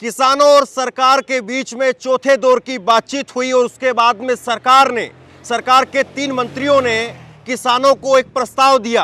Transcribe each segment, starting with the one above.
किसानों और सरकार के बीच में चौथे दौर की बातचीत हुई और उसके बाद में सरकार के 3 मंत्रियों ने किसानों को एक प्रस्ताव दिया।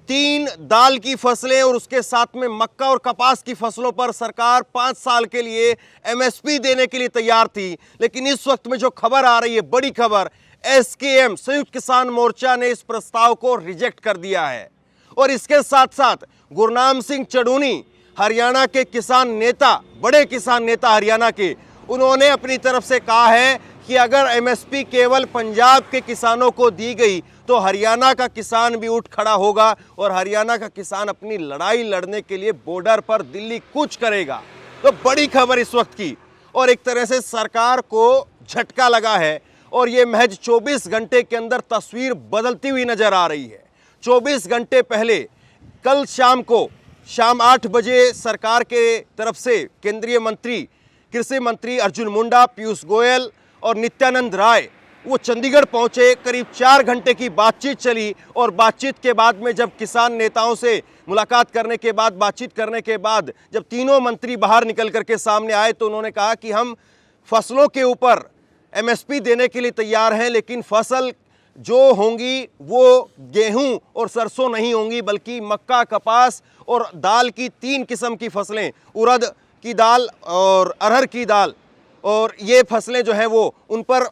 3 दाल की फसलें और उसके साथ में मक्का और कपास की फसलों पर सरकार 5 साल के लिए एमएसपी देने के लिए तैयार थी। लेकिन इस वक्त में जो खबर आ रही है, बड़ी खबर, एसकेएम संयुक्त किसान मोर्चा ने इस प्रस्ताव को रिजेक्ट कर दिया है। और इसके साथ साथ गुरनाम सिंह चड़ूनी, हरियाणा के किसान नेता, बड़े किसान नेता हरियाणा के, उन्होंने अपनी तरफ से कहा है कि अगर एमएसपी केवल पंजाब के किसानों को दी गई तो हरियाणा का किसान भी उठ खड़ा होगा और हरियाणा का किसान अपनी लड़ाई लड़ने के लिए बॉर्डर पर दिल्ली कूच करेगा। तो बड़ी खबर इस वक्त की, और एक तरह से सरकार को झटका लगा है और ये महज 24 घंटे के अंदर तस्वीर बदलती हुई नजर आ रही है। 24 घंटे पहले कल शाम 8 बजे सरकार के तरफ से केंद्रीय मंत्री, कृषि मंत्री अर्जुन मुंडा, पीयूष गोयल और नित्यानंद राय वो चंडीगढ़ पहुंचे। करीब 4 घंटे की बातचीत चली और बातचीत के बाद में जब किसान नेताओं से मुलाकात करने के बाद, बातचीत करने के बाद जब तीनों मंत्री बाहर निकल करके सामने आए तो उन्होंने कहा कि हम फसलों के ऊपर एमएसपी देने के लिए तैयार हैं, लेकिन फसल जो होंगी वो गेहूं और सरसों नहीं होंगी, बल्कि मक्का, कपास और दाल की 3 किस्म की फसलें, उड़द की दाल और अरहर की दाल, और ये फसलें जो हैं वो उन पर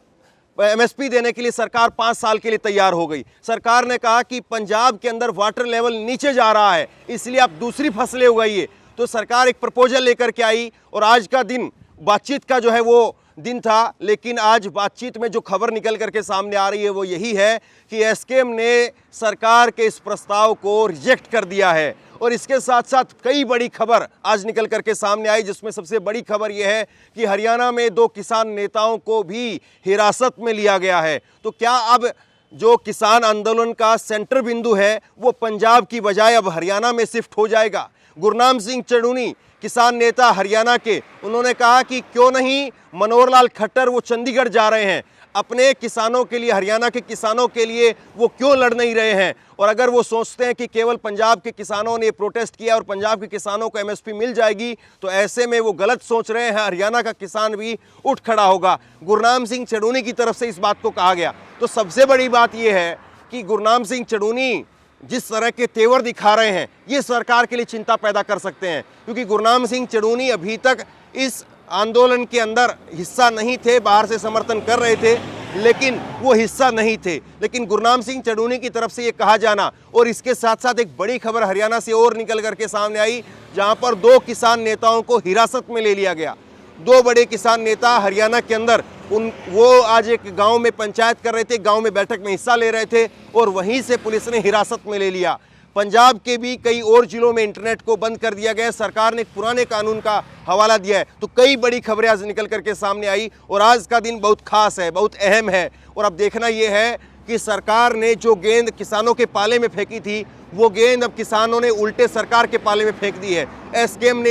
एमएसपी देने के लिए सरकार 5 साल के लिए तैयार हो गई। सरकार ने कहा कि पंजाब के अंदर वाटर लेवल नीचे जा रहा है, इसलिए आप दूसरी फसलें उगाइए। तो सरकार एक प्रपोजल लेकर के आई और आज का दिन बातचीत का जो है वो दिन था। लेकिन आज बातचीत में जो खबर निकल करके सामने आ रही है वो यही है कि एसकेएम ने सरकार के इस प्रस्ताव को रिजेक्ट कर दिया है। और इसके साथ साथ कई बड़ी खबर आज निकल करके सामने आई, जिसमें सबसे बड़ी खबर यह है कि हरियाणा में 2 किसान नेताओं को भी हिरासत में लिया गया है। तो क्या अब जो किसान आंदोलन का सेंटर बिंदु है वो पंजाब की बजाय अब हरियाणा में शिफ्ट हो जाएगा? गुरनाम सिंह चड़ूनी, किसान नेता हरियाणा के, उन्होंने कहा कि क्यों नहीं मनोहर लाल खट्टर वो चंडीगढ़ जा रहे हैं, अपने किसानों के लिए, हरियाणा के किसानों के लिए वो क्यों लड़ नहीं रहे हैं? और अगर वो सोचते हैं कि केवल पंजाब के किसानों ने प्रोटेस्ट किया और पंजाब के किसानों को एमएसपी मिल जाएगी, तो ऐसे में वो गलत सोच रहे हैं। हरियाणा का किसान भी उठ खड़ा होगा। गुरनाम सिंह चड़ूनी की तरफ से इस बात को कहा गया। तो सबसे बड़ी बात यह है कि गुरनाम सिंह चड़ूनी जिस तरह के तेवर दिखा रहे हैं, ये सरकार के लिए चिंता पैदा कर सकते हैं, क्योंकि गुरनाम सिंह चड़ूनी अभी तक इस आंदोलन के अंदर हिस्सा नहीं थे, बाहर से समर्थन कर रहे थे लेकिन वो हिस्सा नहीं थे। लेकिन गुरनाम सिंह चड़ूनी की तरफ से ये कहा जाना, और इसके साथ साथ एक बड़ी खबर हरियाणा से और निकल करके सामने आई, जहां पर 2 किसान नेताओं को हिरासत में ले लिया गया। 2 बड़े किसान नेता हरियाणा के अंदर, वो आज एक गांव में पंचायत कर रहे थे, गांव में बैठक में हिस्सा ले रहे थे और वहीं से पुलिस ने हिरासत में ले लिया। पंजाब के भी कई और जिलों में इंटरनेट को बंद कर दिया गया। सरकार ने पुराने कानून का हवाला दिया है। तो कई बड़ी खबरें आज निकल करके सामने आई और आज का दिन बहुत खास है, बहुत अहम है। और अब देखना यह है कि सरकार ने जो गेंद किसानों के पाले में फेंकी थी, वो गेंद अब किसानों ने उल्टे सरकार के पाले में फेंक दी है। एसकेएम ने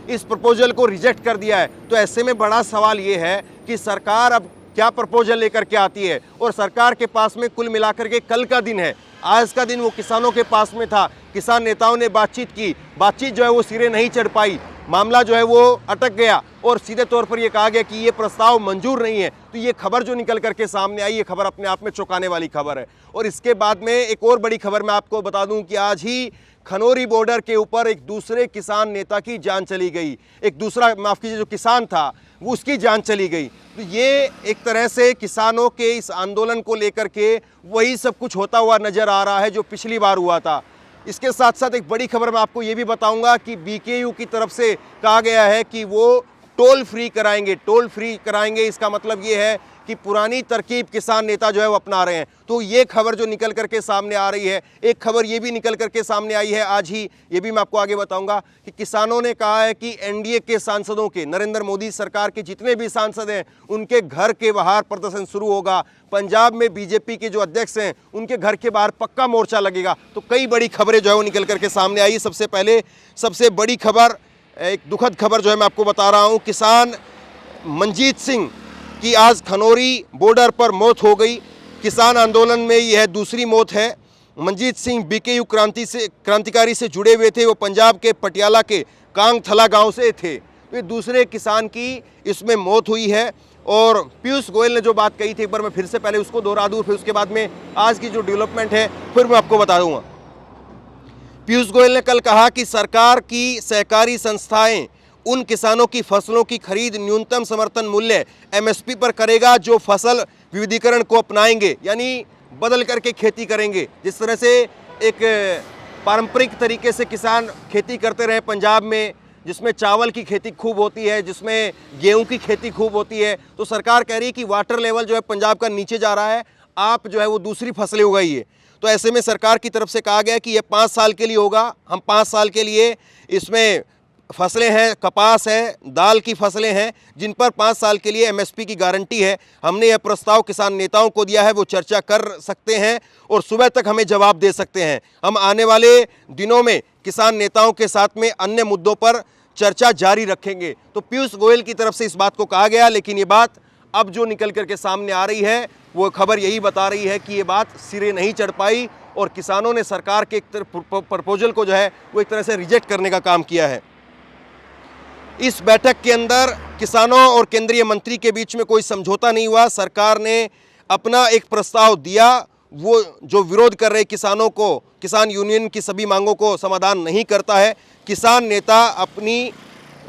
इस प्रपोजल को रिजेक्ट कर दिया है। तो ऐसे में बड़ा सवाल ये है कि सरकार अब क्या प्रपोजल लेकर के आती है। और सरकार के पास में कुल मिलाकर के कल का दिन है, आज का दिन वो किसानों के पास में था। किसान नेताओं ने बातचीत की, बातचीत जो है वो सिरे नहीं चढ़ पाई, मामला जो है वो अटक गया और सीधे तौर पर ये कहा गया कि ये प्रस्ताव मंजूर नहीं है। तो ये खबर जो निकल करके सामने आई, ये खबर अपने आप में चौंकाने वाली खबर है। और इसके बाद में एक और बड़ी खबर मैं आपको बता दूं कि आज ही खनौरी बॉर्डर के ऊपर एक दूसरे किसान नेता की जान चली गई। एक दूसरा, माफ कीजिए, जो किसान था वो उसकी जान चली गई। तो ये एक तरह से किसानों के इस आंदोलन को लेकर के वही सब कुछ होता हुआ नजर आ रहा है जो पिछली बार हुआ था। इसके साथ साथ एक बड़ी खबर मैं आपको ये भी बताऊंगा कि बीकेयू की तरफ से कहा गया है कि वो टोल फ्री कराएंगे। इसका मतलब ये है कि पुरानी तरकीब किसान नेता जो है वो अपना रहे हैं। तो ये खबर जो निकल करके सामने आ रही है, एक खबर ये भी निकल करके सामने आई है आज ही, ये भी मैं आपको आगे बताऊंगा कि किसानों ने कहा है कि एनडीए के सांसदों के, नरेंद्र मोदी सरकार के जितने भी सांसद हैं, उनके घर के बाहर प्रदर्शन शुरू होगा। पंजाब में बीजेपी के जो अध्यक्ष हैं, उनके घर के बाहर पक्का मोर्चा लगेगा। तो कई बड़ी खबरें जो है वो निकल करके सामने आई। सबसे पहले सबसे बड़ी खबर, एक दुखद खबर जो है मैं आपको बता रहा हूँ। किसान मंजीत सिंह की आज खनौरी बॉर्डर पर मौत हो गई। किसान आंदोलन में यह दूसरी मौत है। मंजीत सिंह बीकेयू क्रांतिकारी से जुड़े हुए थे। वो पंजाब के पटियाला के कांगथला गांव से थे। तो ये दूसरे किसान की इसमें मौत हुई है। और पीयूष गोयल ने जो बात कही थी, एक बार मैं फिर से पहले उसको दोहरा दूँ, फिर उसके बाद में आज की जो डेवलपमेंट है फिर मैं आपको बता दूंगा। पीयूष गोयल ने कल कहा कि सरकार की सहकारी संस्थाएं उन किसानों की फसलों की खरीद न्यूनतम समर्थन मूल्य एमएसपी पर करेगा जो फसल विविधीकरण को अपनाएंगे, यानी बदल करके खेती करेंगे। जिस तरह से एक पारंपरिक तरीके से किसान खेती करते रहे पंजाब में, जिसमें चावल की खेती खूब होती है, जिसमें गेहूं की खेती खूब होती है, तो सरकार कह रही है कि वाटर लेवल जो है पंजाब का नीचे जा रहा है, आप जो है वो दूसरी फसलें उगाइए। तो ऐसे में सरकार की तरफ से कहा गया कि ये 5 साल के लिए होगा। हम 5 साल के लिए इसमें फसलें हैं, कपास है, दाल की फसलें हैं, जिन पर 5 साल के लिए एमएसपी की गारंटी है। हमने यह प्रस्ताव किसान नेताओं को दिया है, वो चर्चा कर सकते हैं और सुबह तक हमें जवाब दे सकते हैं। हम आने वाले दिनों में किसान नेताओं के साथ में अन्य मुद्दों पर चर्चा जारी रखेंगे। तो पीयूष गोयल की तरफ से इस बात को कहा गया, लेकिन ये बात अब जो निकल करके सामने आ रही है वो खबर यही बता रही है कि ये बात सिरे नहीं चढ़ पाई और किसानों ने सरकार के एक प्रपोजल को जो है वो एक तरह से रिजेक्ट करने का काम किया है। इस बैठक के अंदर किसानों और केंद्रीय मंत्री के बीच में कोई समझौता नहीं हुआ। सरकार ने अपना एक प्रस्ताव दिया, वो जो विरोध कर रहे किसानों को, किसान यूनियन की सभी मांगों को समाधान नहीं करता है। किसान नेता अपनी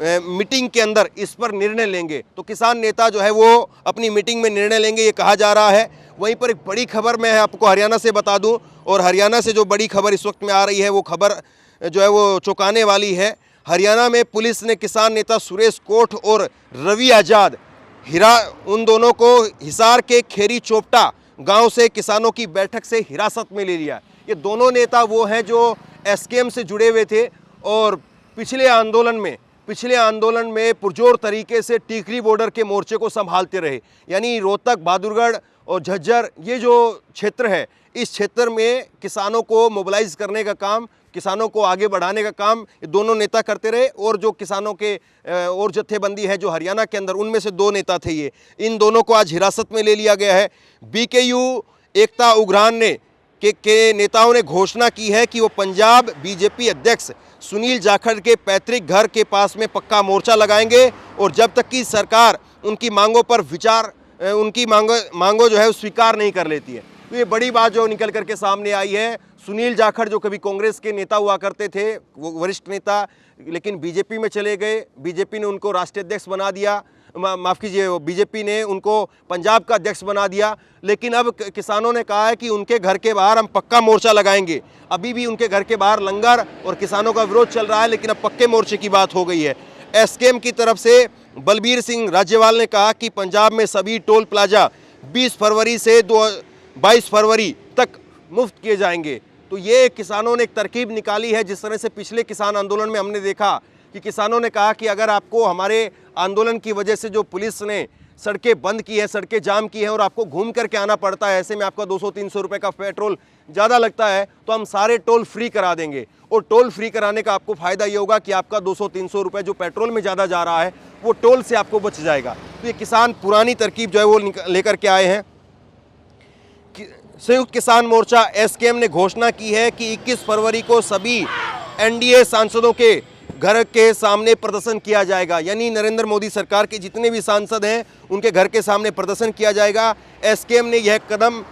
मीटिंग के अंदर इस पर निर्णय लेंगे। तो किसान नेता जो है वो अपनी मीटिंग में निर्णय लेंगे, ये कहा जा रहा है। वहीं पर एक बड़ी खबर मैं आपको हरियाणा से बता दूं, और हरियाणा से जो बड़ी खबर इस वक्त में आ रही है वो खबर जो है वो चौंकाने वाली है। हरियाणा में पुलिस ने किसान नेता सुरेश कोठ और रवि आजाद उन दोनों को हिसार के खेरी चोपटा गांव से किसानों की बैठक से हिरासत में ले लिया। ये दोनों नेता वो हैं जो एसकेएम से जुड़े हुए थे और पिछले आंदोलन में पुरजोर तरीके से टीकरी बॉर्डर के मोर्चे को संभालते रहे। यानी रोहतक, बहादुरगढ़ और झज्जर, ये जो क्षेत्र है, इस क्षेत्र में किसानों को मोबिलाइज करने का काम, किसानों को आगे बढ़ाने का काम ये दोनों नेता करते रहे। और जो किसानों के और जत्थेबंदी है जो हरियाणा के अंदर, उनमें से 2 नेता थे ये। इन दोनों को आज हिरासत में ले लिया गया है। बीकेयू एकता उग्रान के नेताओं ने घोषणा की है कि वो पंजाब बीजेपी अध्यक्ष सुनील जाखड़ के पैतृक घर के पास में पक्का मोर्चा लगाएंगे और जब तक कि सरकार उनकी मांगों पर विचार, उनकी मांगों जो है स्वीकार नहीं कर लेती है। तो ये बड़ी बात जो निकल करके सामने आई है। सुनील जाखड़ जो कभी कांग्रेस के नेता हुआ करते थे, वो वरिष्ठ नेता, लेकिन बीजेपी में चले गए। बीजेपी ने उनको राष्ट्रीय अध्यक्ष बना दिया, माफ़ कीजिए, बीजेपी ने उनको पंजाब का अध्यक्ष बना दिया। लेकिन अब किसानों ने कहा है कि उनके घर के बाहर हम पक्का मोर्चा लगाएंगे। अभी भी उनके घर के बाहर लंगर और किसानों का विरोध चल रहा है, लेकिन अब पक्के मोर्चे की बात हो गई है। एसकेएम की तरफ से बलबीर सिंह राज्यवाल ने कहा कि पंजाब में सभी टोल प्लाजा 20 फरवरी से 22 फरवरी तक मुफ्त किए जाएंगे। तो ये किसानों ने एक तरकीब निकाली है। जिस तरह से पिछले किसान आंदोलन में हमने देखा कि किसानों ने कहा कि अगर आपको हमारे आंदोलन की वजह से जो पुलिस ने सड़कें बंद की है, सड़कें जाम की है और आपको घूम करके आना पड़ता है, ऐसे में आपका 200-300 रुपये का पेट्रोल ज़्यादा लगता है, तो हम सारे टोल फ्री करा देंगे। और टोल फ्री कराने का आपको फ़ायदा ये होगा कि आपका 200-300 रुपये जो पेट्रोल में ज़्यादा जा रहा है वो टोल से आपको बच जाएगा। तो ये किसान पुरानी तरकीब जो है वो लेकर के आए हैं। संयुक्त किसान मोर्चा एसकेएम ने घोषणा की है कि 21 फरवरी को सभी एनडीए सांसदों के घर के सामने प्रदर्शन किया जाएगा। यानी नरेंद्र मोदी सरकार के जितने भी सांसद हैं उनके घर के सामने प्रदर्शन किया जाएगा। एसकेएम ने यह कदम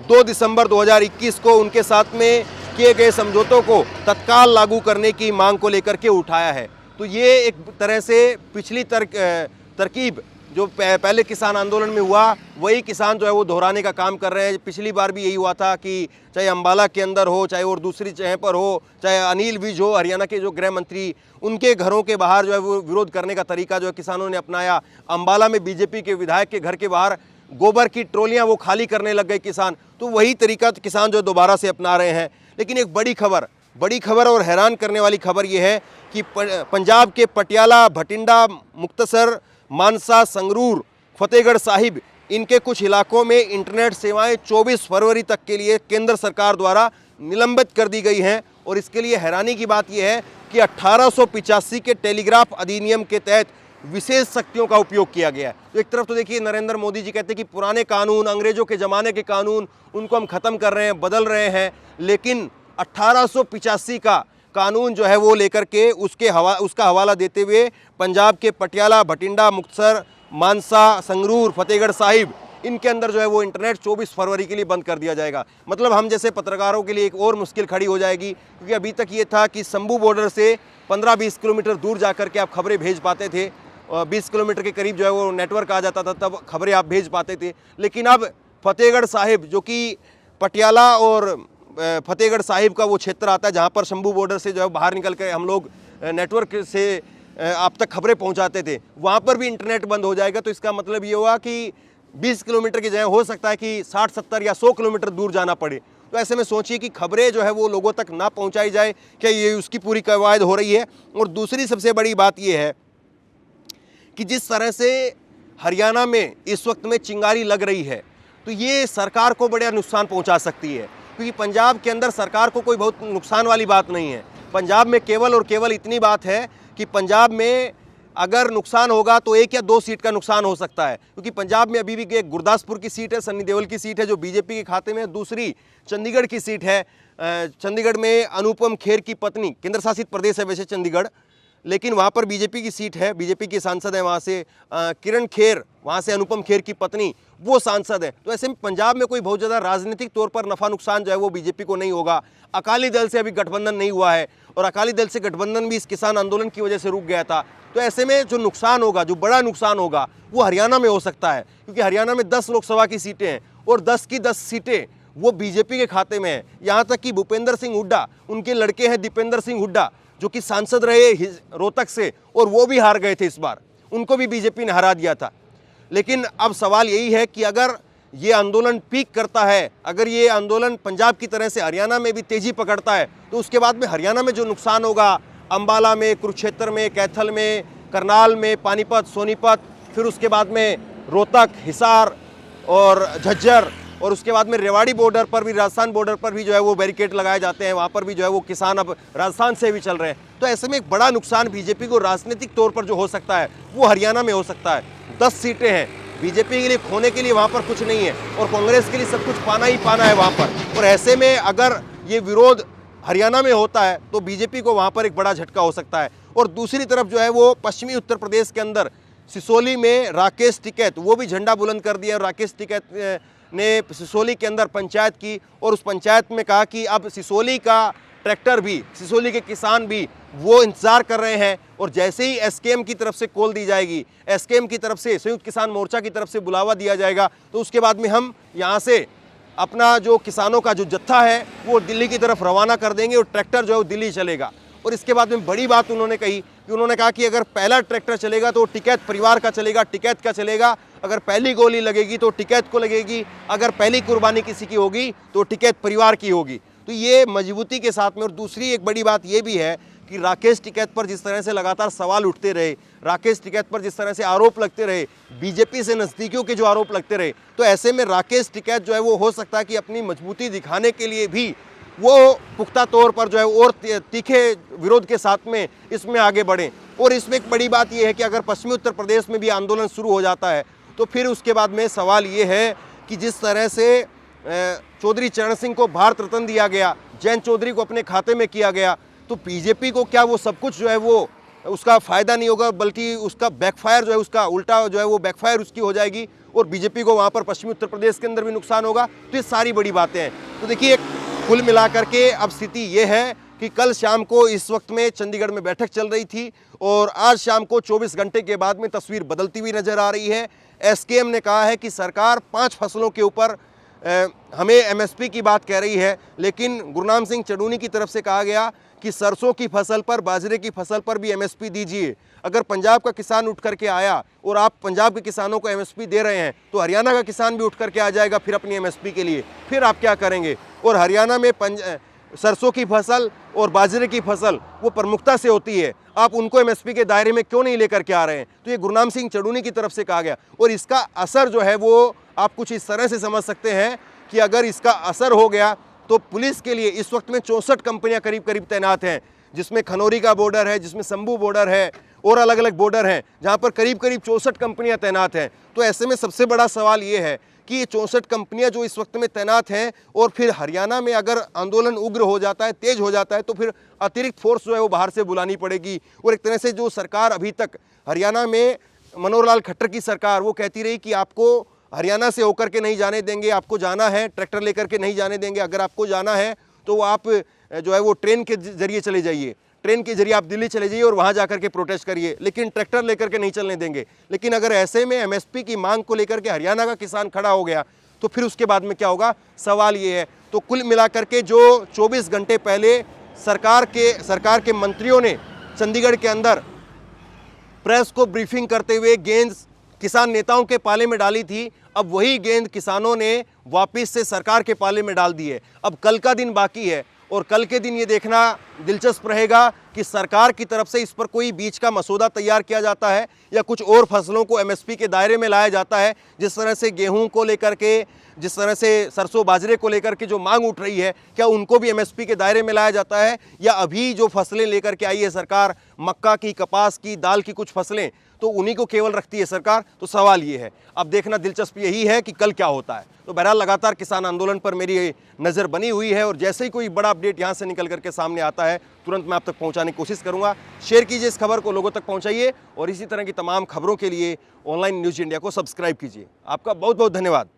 2 दिसंबर 2021 को उनके साथ में किए गए समझौतों को तत्काल लागू करने की मांग को लेकर के उठाया है। तो ये एक तरह से पिछली तरकीब जो पहले किसान आंदोलन में हुआ, वही किसान जो है वो दोहराने का काम कर रहे हैं। पिछली बार भी यही हुआ था कि चाहे अंबाला के अंदर हो, चाहे और दूसरी जगह पर हो, चाहे अनिल विज हो, हरियाणा के जो गृह मंत्री, उनके घरों के बाहर जो है वो विरोध करने का तरीका जो है किसानों ने अपनाया। अंबाला में बीजेपी के विधायक के घर के बाहर गोबर की ट्रॉलियाँ वो खाली करने लग गए किसान। तो वही तरीका किसान जो दोबारा से अपना रहे हैं। लेकिन एक बड़ी खबर और हैरान करने वाली खबर ये है कि पंजाब के पटियाला, भटिंडा, मुक्तसर, मानसा, संगरूर, फतेहगढ़ साहिब, इनके कुछ इलाकों में इंटरनेट सेवाएं 24 फरवरी तक के लिए केंद्र सरकार द्वारा निलंबित कर दी गई हैं। और इसके लिए हैरानी की बात यह है कि 1885 के टेलीग्राफ अधिनियम के तहत विशेष शक्तियों का उपयोग किया गया है। तो एक तरफ तो देखिए नरेंद्र मोदी जी कहते हैं कि पुराने कानून, अंग्रेजों के ज़माने के कानून, उनको हम ख़त्म कर रहे हैं, बदल रहे हैं, लेकिन 1885 का कानून जो है वो लेकर के उसका हवाला देते हुए पंजाब के पटियाला, भटिंडा, मुक्तसर, मानसा, संगरूर, फतेहगढ़ साहिब, इनके अंदर जो है वो इंटरनेट 24 फरवरी के लिए बंद कर दिया जाएगा। मतलब हम जैसे पत्रकारों के लिए एक और मुश्किल खड़ी हो जाएगी, क्योंकि अभी तक ये था कि शंभू बॉर्डर से 15-20 किलोमीटर दूर जाकर के आप खबरें भेज पाते थे, 20 किलोमीटर के करीब जो है वो नेटवर्क आ जाता था, तब खबरें आप भेज पाते थे। लेकिन अब फतेहगढ़ साहिब, जो कि पटियाला और फतेहगढ़ साहिब का वो क्षेत्र आता है जहाँ पर शंभू बॉर्डर से जो है बाहर निकल कर हम लोग नेटवर्क से आप तक खबरें पहुँचाते थे, वहाँ पर भी इंटरनेट बंद हो जाएगा। तो इसका मतलब ये हुआ कि 20 किलोमीटर की जगह हो सकता है कि 60-70 या 100 किलोमीटर दूर जाना पड़े। तो ऐसे में सोचिए कि खबरें जो है वो लोगों तक ना पहुंचाई जाए, क्या ये उसकी पूरी कवायद हो रही है। और दूसरी सबसे बड़ी बात ये है कि जिस तरह से हरियाणा में इस वक्त में चिंगारी लग रही है, तो ये सरकार को बड़ा नुकसान पहुंचा सकती है, क्योंकि पंजाब के अंदर सरकार को कोई बहुत नुकसान वाली बात नहीं है। पंजाब में केवल और केवल इतनी बात है कि पंजाब में अगर नुकसान होगा तो 1 या 2 सीट का नुकसान हो सकता है, क्योंकि पंजाब में अभी भी एक गुरदासपुर की सीट है, सन्नी देओल की सीट है जो बीजेपी के खाते में, दूसरी चंडीगढ़ की सीट है। चंडीगढ़ में अनुपम खेर की पत्नी, केंद्र शासित प्रदेश है वैसे चंडीगढ़, लेकिन वहाँ पर बीजेपी की सीट है, बीजेपी की सांसद है वहाँ से किरण खेर, वहाँ से अनुपम खेर की पत्नी वो सांसद है। तो ऐसे में पंजाब में कोई बहुत ज़्यादा राजनीतिक तौर पर नफा नुकसान जो है वो बीजेपी को नहीं होगा। अकाली दल से अभी गठबंधन नहीं हुआ है, और अकाली दल से गठबंधन भी इस किसान आंदोलन की वजह से रुक गया था। तो ऐसे में जो नुकसान होगा, जो बड़ा नुकसान होगा, वो हरियाणा में हो सकता है, क्योंकि हरियाणा में 10 लोकसभा की सीटें हैं और 10 की 10 सीटें वो बीजेपी के खाते में है। यहाँ तक कि भूपेंद्र सिंह हुड्डा, उनके लड़के हैं दीपेंद्र सिंह हुड्डा, जो कि सांसद रहे रोहतक से, और वो भी हार गए थे इस बार, उनको भी बीजेपी ने हरा दिया था। लेकिन अब सवाल यही है कि अगर ये आंदोलन पीक करता है, अगर ये आंदोलन पंजाब की तरह से हरियाणा में भी तेजी पकड़ता है, तो उसके बाद में हरियाणा में जो नुकसान होगा, अंबाला में, कुरुक्षेत्र में, कैथल में, करनाल में, पानीपत, सोनीपत, फिर उसके बाद में रोहतक, हिसार और झज्जर, और उसके बाद में रेवाड़ी बॉर्डर पर भी, राजस्थान बॉर्डर पर भी जो है वो बैरिकेड लगाए जाते हैं, वहाँ पर भी जो है वो किसान अब राजस्थान से भी चल रहे हैं। तो ऐसे में एक बड़ा नुकसान बीजेपी को राजनीतिक तौर पर जो हो सकता है वो हरियाणा में हो सकता है। 10 सीटें हैं, बीजेपी के लिए खोने के लिए वहाँ पर कुछ नहीं है, और कांग्रेस के लिए सब कुछ पाना ही पाना है वहाँ पर। और ऐसे में अगर ये विरोध हरियाणा में होता है तो बीजेपी को वहाँ पर एक बड़ा झटका हो सकता है। और दूसरी तरफ जो है वो पश्चिमी उत्तर प्रदेश के अंदर सिसोली में राकेश टिकैत, वो भी झंडा बुलंद कर दिया। राकेश टिकैत ने सिसोली के अंदर पंचायत की, और उस पंचायत में कहा कि अब सिसोली का ट्रैक्टर भी, सिसोली के किसान भी वो इंतज़ार कर रहे हैं, और जैसे ही एसकेएम की तरफ से कॉल दी जाएगी, एसकेएम की तरफ से, संयुक्त किसान मोर्चा की तरफ से बुलावा दिया जाएगा, तो उसके बाद में हम यहाँ से अपना जो किसानों का जो जत्था है वो दिल्ली की तरफ रवाना कर देंगे, और ट्रैक्टर जो है वो दिल्ली चलेगा। और इसके बाद में बड़ी बात उन्होंने कही कि उन्होंने कहा कि अगर पहला ट्रैक्टर चलेगा तो टिकैत परिवार का चलेगा, टिकैत का चलेगा। अगर पहली गोली लगेगी तो टिकैत को लगेगी, अगर पहली कुर्बानी किसी की होगी तो टिकैत परिवार की होगी। तो ये मजबूती के साथ में। और दूसरी एक बड़ी बात ये भी है कि राकेश टिकैत पर जिस तरह से लगातार सवाल उठते रहे, राकेश टिकैत पर जिस तरह से आरोप लगते रहे, बीजेपी से नज़दीकियों के जो आरोप लगते रहे, तो ऐसे में राकेश टिकैत जो है वो हो सकता है कि अपनी मजबूती दिखाने के लिए भी वो पुख्ता तौर पर जो है और तीखे विरोध के साथ में इसमें आगे बढ़ें। और इसमें एक बड़ी बात यह है कि अगर पश्चिमी उत्तर प्रदेश में भी आंदोलन शुरू हो जाता है तो फिर उसके बाद में सवाल ये है कि जिस तरह से चौधरी चरण सिंह को भारत रत्न दिया गया, जयंत चौधरी को अपने खाते में किया गया, तो बीजेपी को क्या वो सब कुछ जो है वो उसका फ़ायदा नहीं होगा, बल्कि उसका बैकफायर जो है, उसका उल्टा जो है वो बैकफायर उसकी हो जाएगी, और बीजेपी को वहाँ पर पश्चिमी उत्तर प्रदेश के अंदर भी नुकसान होगा। तो ये सारी बड़ी बातें हैं। तो देखिए, कुल मिलाकर के अब स्थिति ये है कि कल शाम को इस वक्त में चंडीगढ़ में बैठक चल रही थी, और आज शाम को 24 घंटे के बाद में तस्वीर बदलती हुई नजर आ रही है। एसकेएम ने कहा है कि सरकार 5 फसलों के ऊपर हमें एमएसपी की बात कह रही है, लेकिन गुरनाम सिंह चढ़ूनी की तरफ से कहा गया कि सरसों की फसल पर, बाजरे की फसल पर भी एमएसपी दीजिए। अगर पंजाब का किसान उठ करके आया और आप पंजाब के किसानों को एमएसपी दे रहे हैं, तो हरियाणा का किसान भी उठ करके आ जाएगा फिर अपनी एमएसपी के लिए। फिर आप क्या करेंगे? और हरियाणा में सरसों की फसल और बाजरे की फसल वो प्रमुखता से होती है, आप उनको एमएसपी के दायरे में क्यों नहीं लेकर के आ रहे हैं? तो ये गुरनाम सिंह चढ़ूनी की तरफ से कहा गया। और इसका असर जो है वो आप कुछ इस तरह से समझ सकते हैं कि अगर इसका असर हो गया तो पुलिस के लिए इस वक्त में 64 कंपनियां करीब करीब तैनात हैं, जिसमें खनौरी का बॉर्डर है, जिसमें शंभू बॉर्डर है, और अलग अलग बॉर्डर हैं, जहां पर करीब करीब 64 कंपनियां तैनात हैं। तो ऐसे में सबसे बड़ा सवाल ये है कि ये 64 कंपनियां जो इस वक्त में तैनात हैं, और फिर हरियाणा में अगर आंदोलन उग्र हो जाता है, तेज हो जाता है, तो फिर अतिरिक्त फोर्स जो है वो बाहर से बुलानी पड़ेगी। और एक तरह से जो सरकार अभी तक हरियाणा में मनोहर लाल खट्टर की सरकार वो कहती रही कि आपको हरियाणा से होकर के नहीं जाने देंगे, आपको जाना है ट्रैक्टर लेकर के नहीं जाने देंगे, अगर आपको जाना है तो आप जो है वो ट्रेन के जरिए चले जाइए, ट्रेन के जरिए आप दिल्ली चले जाइए और वहाँ जाकर के प्रोटेस्ट करिए, लेकिन ट्रैक्टर लेकर के नहीं चलने देंगे। लेकिन अगर ऐसे में एमएसपी की मांग को लेकर के हरियाणा का किसान खड़ा हो गया तो फिर उसके बाद में क्या होगा, सवाल ये है। तो कुल मिलाकर के जो 24 घंटे पहले सरकार के मंत्रियों ने चंडीगढ़ के अंदर प्रेस को ब्रीफिंग करते हुए गेंद किसान नेताओं के पाले में डाली थी, अब वही गेंद किसानों ने वापस से सरकार के पाले में डाल दी है। अब कल का दिन बाकी है और कल के दिन ये देखना दिलचस्प रहेगा कि सरकार की तरफ से इस पर कोई बीच का मसौदा तैयार किया जाता है या कुछ और फसलों को एमएसपी के दायरे में लाया जाता है। जिस तरह से गेहूं को लेकर के, जिस तरह से सरसों बाजरे को लेकर के जो मांग उठ रही है, क्या उनको भी एमएसपी के दायरे में लाया जाता है, या अभी जो फसलें लेकर के आई है सरकार, मक्का की, कपास की, दाल की कुछ फसलें, तो उन्हीं को केवल रखती है सरकार। तो सवाल ये है, अब देखना दिलचस्प यही है कि कल क्या होता है। तो बहरहाल लगातार किसान आंदोलन पर मेरी नज़र बनी हुई है और जैसे ही कोई बड़ा अपडेट यहाँ से निकल करके सामने आता है तुरंत मैं आप तक पहुँचाने की कोशिश करूँगा। शेयर कीजिए इस खबर को, लोगों तक पहुँचाइए और इसी तरह की तमाम खबरों के लिए ऑनलाइन न्यूज़ इंडिया को सब्सक्राइब कीजिए। आपका बहुत बहुत धन्यवाद।